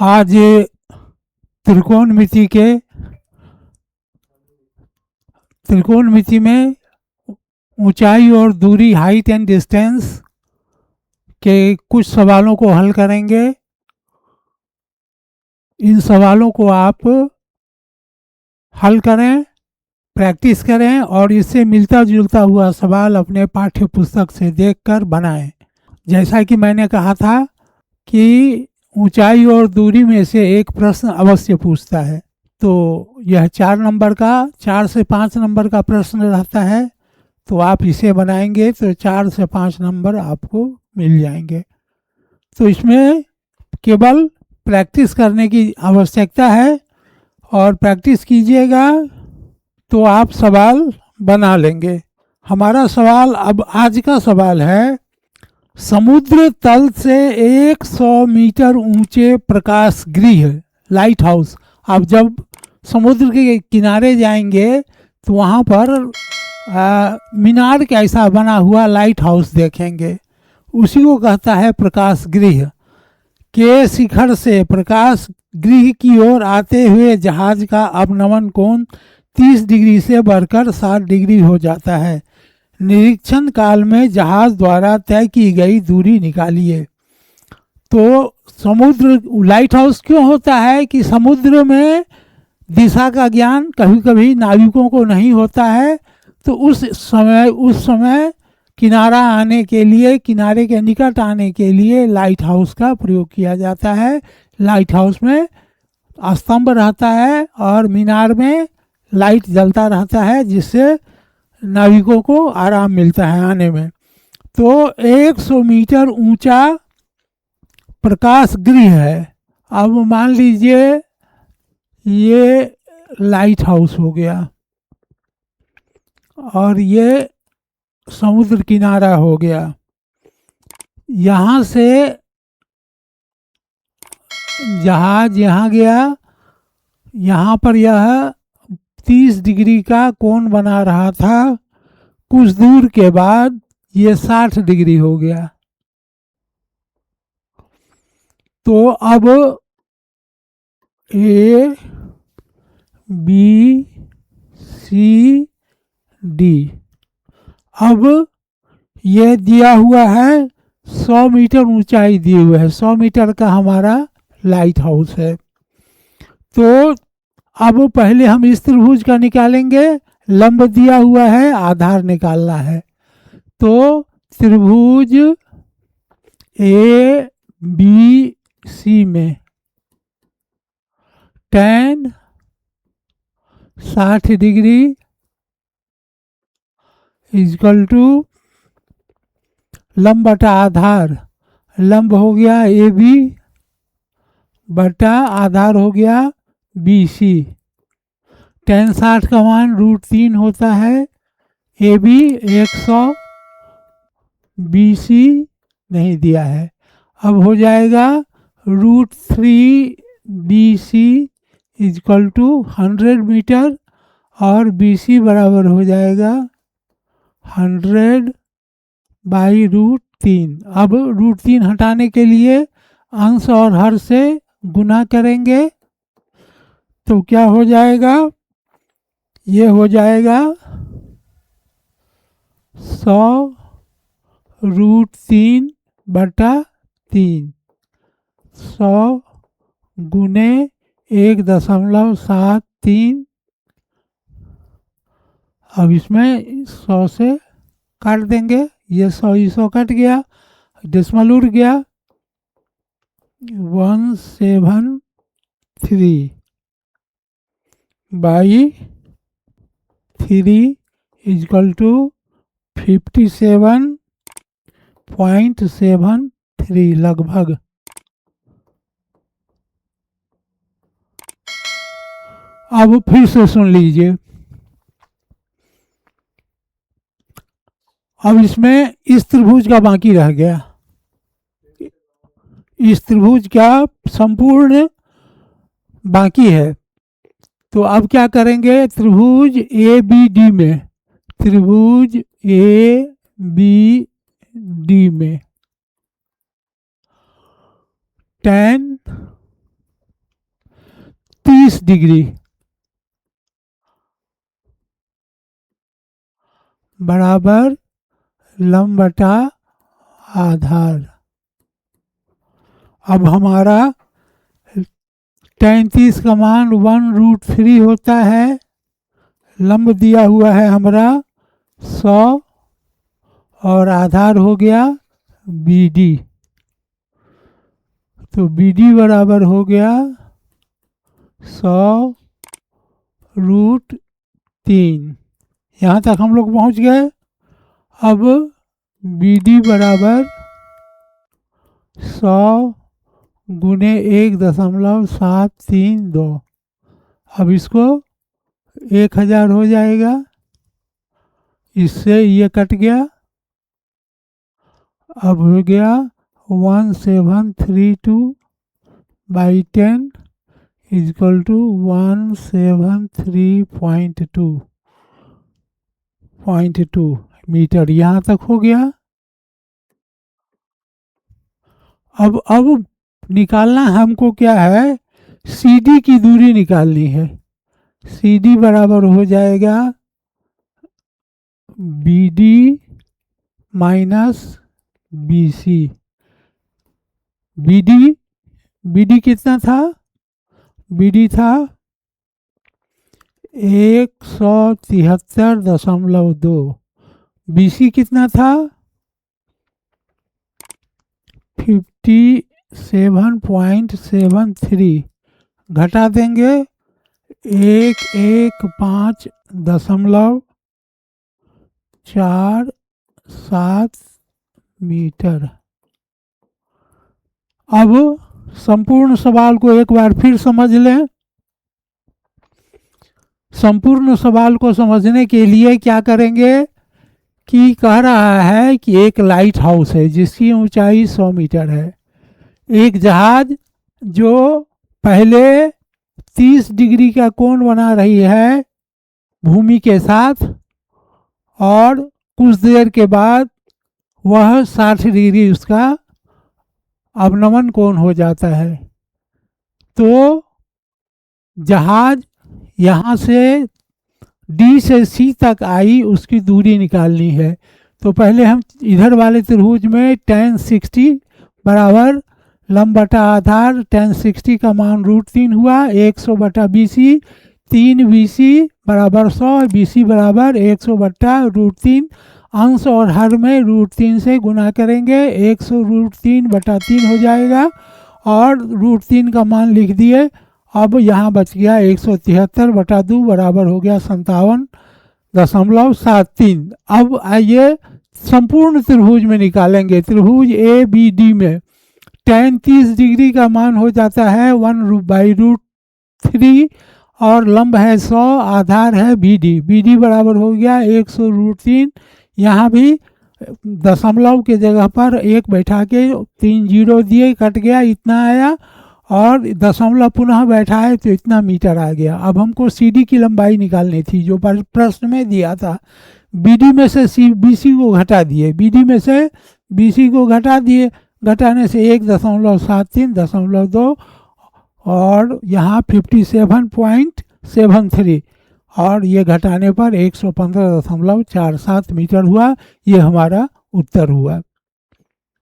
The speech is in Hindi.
आज त्रिकोणमिति के त्रिकोणमिति में ऊंचाई और दूरी, हाइट एंड डिस्टेंस के कुछ सवालों को हल करेंगे। इन सवालों को आप हल करें, प्रैक्टिस करें और इससे मिलता जुलता हुआ सवाल अपने पाठ्य पुस्तक से देखकर बनाएं। जैसा कि मैंने कहा था कि ऊंचाई और दूरी में से एक प्रश्न अवश्य पूछता है, तो यह 4 से 5 नंबर का प्रश्न रहता है। तो आप इसे बनाएंगे तो 4 से 5 नंबर आपको मिल जाएंगे। तो इसमें केवल प्रैक्टिस करने की आवश्यकता है और प्रैक्टिस कीजिएगा तो आप सवाल बना लेंगे। हमारा सवाल, अब आज का सवाल है, समुद्र तल से 100 मीटर ऊंचे प्रकाश गृह, लाइट हाउस। आप जब समुद्र के किनारे जाएंगे तो वहाँ पर मीनार का ऐसा बना हुआ लाइट हाउस देखेंगे, उसी को कहता है प्रकाश गृह। के शिखर से प्रकाश गृह की ओर आते हुए जहाज का अवनमन कोण 30 डिग्री से बढ़कर 60 डिग्री हो जाता है। निरीक्षण काल में जहाज द्वारा तय की गई दूरी निकालिए। तो समुद्र, लाइट हाउस क्यों होता है कि समुद्र में दिशा का ज्ञान कभी कभी नाविकों को नहीं होता है, तो उस समय किनारा आने के लिए, किनारे के निकट आने के लिए लाइट हाउस का प्रयोग किया जाता है। लाइट हाउस में स्तंभ रहता है और मीनार में लाइट जलता रहता है, जिससे नाविकों को आराम मिलता है आने में। तो 100 मीटर ऊंचा प्रकाश गृह है। अब मान लीजिए ये लाइट हाउस हो गया और ये समुद्र किनारा हो गया। यहाँ से जहाज यहाँ गया, यहाँ पर यह 30 डिग्री का कोण बना रहा था। कुछ दूर के बाद ये 60 डिग्री हो गया। तो अब ए बी सी डी, अब ये दिया हुआ है 100 मीटर ऊंचाई दिए हुए है, 100 मीटर का हमारा लाइट हाउस है। तो अब पहले हम इस त्रिभुज का निकालेंगे, लंब दिया हुआ है, आधार निकालना है। तो त्रिभुज ए बी सी में tan 60 डिग्री इक्वल टू लंब बटा आधार, लंब हो गया ए बी बटा आधार हो गया बी सी। tan 60 का मान √3 होता है। ए बी 100, बी सी नहीं दिया है। अब हो जाएगा √3 B C equal to 100 metre और बी सी बराबर हो जाएगा 100 बाई √3। अब √3 हटाने के लिए अंश और हर से गुना करेंगे तो क्या हो जाएगा, ये हो जाएगा 100 √3 बटा 3, 100 गुने 1.73। अब इसमें 100 से काट देंगे, ये 100 कट गया, डेसिमल उड़ गया, 173 बाई 3 इक्वल टू 57.73 लगभग। अब फिर से सुन लीजिए। अब इसमें इस त्रिभुज का बाकी रह गया, इस त्रिभुज का संपूर्ण बाकी है। तो अब क्या करेंगे, त्रिभुज ए बी डी में, त्रिभुज ए बी डी में tan 30 डिग्री बराबर लंब बटा आधार। अब हमारा tan 30 का मान 1√3 होता है। लंब दिया हुआ है हमारा 100 और आधार हो गया BD। तो BD बराबर हो गया 100√3। यहाँ तक हम लोग पहुँच गए। अब BD बराबर 100 गुने 1.732। अब इसको 1000 हो जाएगा, इससे ये कट गया। अब हो गया 1732/10 इक्वल टू 173.2 मीटर। यहाँ तक हो गया। अब निकालना हमको क्या है, CD की दूरी निकालनी है। CD बराबर हो जाएगा BD माइनस BC। BD कितना था, BD था 173.2। BC कितना था 57.73। घटा देंगे 115.47 मीटर। अब संपूर्ण सवाल को एक बार फिर समझ लें। संपूर्ण सवाल को समझने के लिए क्या करेंगे कि कह रहा है कि एक लाइट हाउस है जिसकी ऊंचाई 100 मीटर है। एक जहाज जो पहले 30 डिग्री का कोण बना रही है भूमि के साथ और कुछ देर के बाद वह 60 डिग्री उसका अवनमन कोण हो जाता है। तो जहाज यहाँ से D से C तक आई, उसकी दूरी निकालनी है। तो पहले हम इधर वाले त्रिभुज में tan 60 बराबर लंब बटा आधार, tan 60 का मान √3 हुआ 100/BC। 3 BC बराबर 100, BC बराबर 100/√3। अंश और हर में √3 से गुना करेंगे, 100√3/3 हो जाएगा और √3 का मान लिख दिए। अब यहाँ बच गया 173/2 बराबर हो गया 57.73। अब आइए संपूर्ण त्रिभुज में निकालेंगे। त्रिभुज ABD में tan 30 डिग्री का मान हो जाता है 1/√3 और लंब है 100, आधार है BD बराबर हो गया 100√3। यहाँ भी दशमलव के जगह पर 1 बैठा के 3 जीरो दिए, कट गया, इतना आया और दशमलव पुनः बैठा है तो इतना मीटर आ गया। अब हमको CD की लंबाई निकालनी थी जो प्रश्न में दिया था। BD में से BC को घटा दिए, BD में से BC को घटा दिए, घटाने से 1.73.2 और यहाँ 57.73 और ये घटाने पर 115.47 मीटर हुआ। ये हमारा उत्तर हुआ।